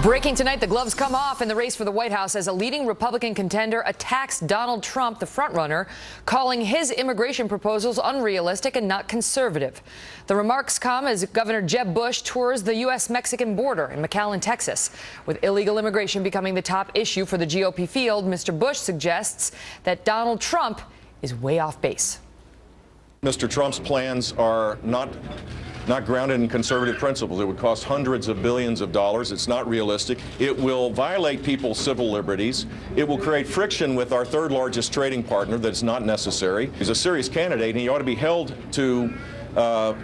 Breaking tonight, the gloves come off in the race for the White House as a leading Republican contender attacks Donald Trump, the frontrunner, calling his immigration proposals unrealistic and not conservative. The remarks come as Governor Jeb Bush tours the U.S.-Mexican border in McAllen, Texas. With illegal immigration becoming the top issue for the GOP field, Mr. Bush suggests that Donald Trump is way off base. Mr. Trump's plans are not grounded in conservative principles. It would cost hundreds of billions of dollars. It's not realistic. It will violate people's civil liberties. It will create friction with our third largest trading partner that's not necessary. He's a serious candidate, and he ought to be held to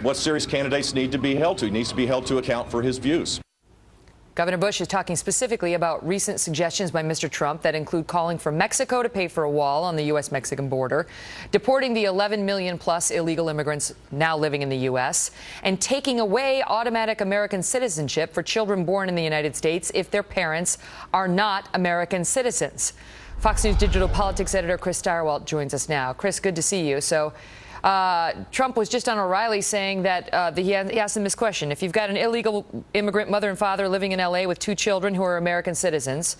what serious candidates need to be held to. He needs to be held to account for his views. Governor Bush is talking specifically about recent suggestions by Mr. Trump that include calling for Mexico to pay for a wall on the U.S.-Mexican border, deporting the 11 million-plus illegal immigrants now living in the U.S., and taking away automatic American citizenship for children born in the United States if their parents are not American citizens. Fox News digital politics editor Chris Stirewalt joins us now. Chris, good to see you. So, Trump was just on O'Reilly saying that he asked him this question. If you've got an illegal immigrant mother and father living in L.A. with 2 children who are American citizens,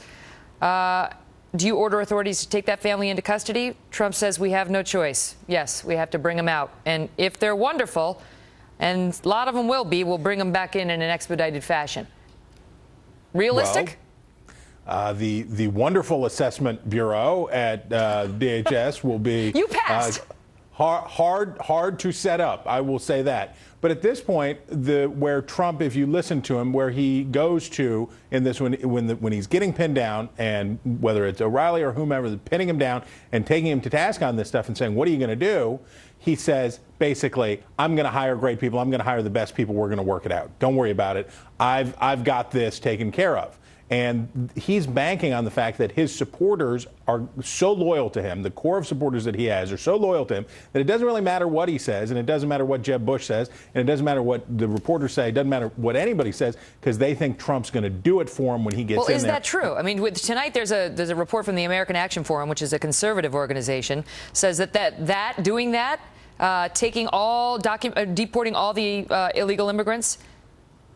do you order authorities to take that family into custody? Trump says we have no choice. Yes, we have to bring them out. And if they're wonderful, and a lot of them will be, we'll bring them back in an expedited fashion. Realistic? Well, the Wonderful Assessment Bureau at DHS will be... You passed! Hard to set up, I will say that. But at this point, where Trump, if you listen to him, where he goes to in this when he's getting pinned down, and whether it's O'Reilly or whomever, pinning him down and taking him to task on this stuff and saying, what are you going to do? He says, basically, I'm going to hire great people. I'm going to hire the best people. We're going to work it out. Don't worry about it. I've got this taken care of. And he's banking on the fact that his supporters are so loyal to him, the core of supporters that he has are so loyal to him, that it doesn't really matter what he says, and it doesn't matter what Jeb Bush says, and it doesn't matter what the reporters say, it doesn't matter what anybody says, because they think Trump's going to do it for him when he gets in there. Well, is that true? I mean, tonight there's a report from the American Action Forum, which is a conservative organization, says that doing that, deporting all the illegal immigrants,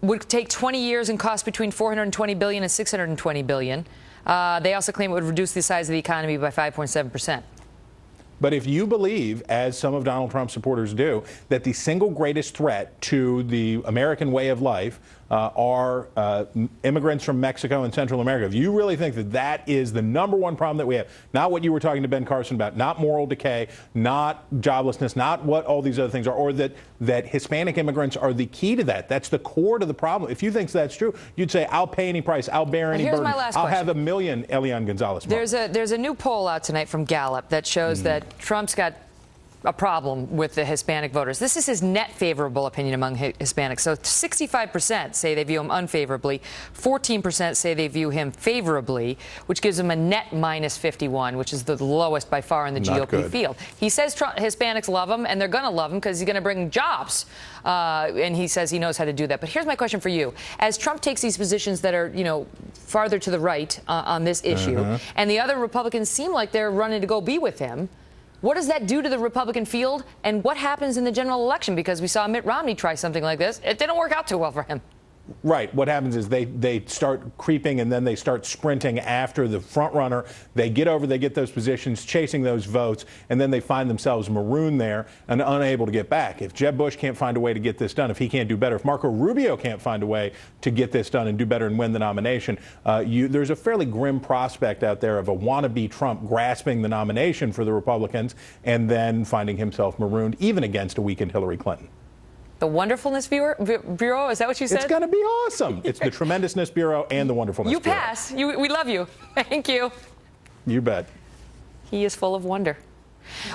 would take 20 years and cost between $420 billion and $620 billion. They also claim it would reduce the size of the economy by 5.7%. But if you believe, as some of Donald Trump's supporters do, that the single greatest threat to the American way of life are immigrants from Mexico and Central America, if you really think that that is the number one problem that we have, not what you were talking to Ben Carson about, not moral decay, not joblessness, not what all these other things are, or that Hispanic immigrants are the key to that. That's the core to the problem. If you think that's true, you'd say, I'll pay any price, I'll bear any burden. I'll have 1 million Elian Gonzalez. There's a new poll out tonight from Gallup that shows that Trump's got a problem with the Hispanic voters. This is his net favorable opinion among Hispanics. So 65% say they view him unfavorably, 14% say they view him favorably, which gives him a net minus 51, which is the lowest by far in the GOP field. He says Hispanics love him, and they're going to love him because he's going to bring jobs. And he says he knows how to do that. But here's my question for you. As Trump takes these positions that are, farther to the right on this issue, and the other Republicans seem like they're running to go be with him, what does that do to the Republican field, and what happens in the general election? Because we saw Mitt Romney try something like this. It didn't work out too well for him. Right. What happens is they start creeping, and then they start sprinting after the front runner. They get those positions, chasing those votes, and then they find themselves marooned there and unable to get back. If Jeb Bush can't find a way to get this done, if he can't do better, if Marco Rubio can't find a way to get this done and do better and win the nomination, there's a fairly grim prospect out there of a wannabe Trump grasping the nomination for the Republicans and then finding himself marooned, even against a weakened Hillary Clinton. The Wonderfulness Bureau? Is that what you said? It's going to be awesome. It's the Tremendousness Bureau and the Wonderfulness Bureau. You pass. We love you. Thank you. You bet. He is full of wonder.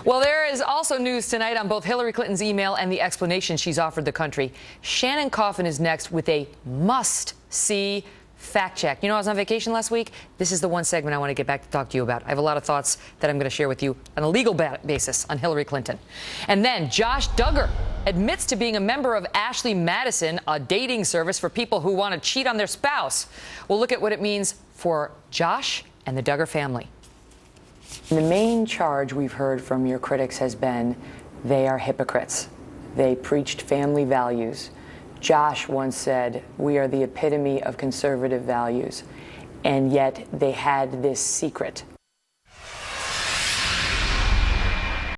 Well, there is also news tonight on both Hillary Clinton's email and the explanation she's offered the country. Shannon Coffin is next with a must-see fact check. I was on vacation last week. This is the one segment I want to get back to talk to you about. I have a lot of thoughts that I'm going to share with you on a legal basis on Hillary Clinton. And then Josh Duggar admits to being a member of Ashley Madison, a dating service for people who want to cheat on their spouse. We'll look at what it means for Josh and the Duggar family. The main charge we've heard from your critics has been they are hypocrites. They preached family values. Josh once said, we are the epitome of conservative values. And yet they had this secret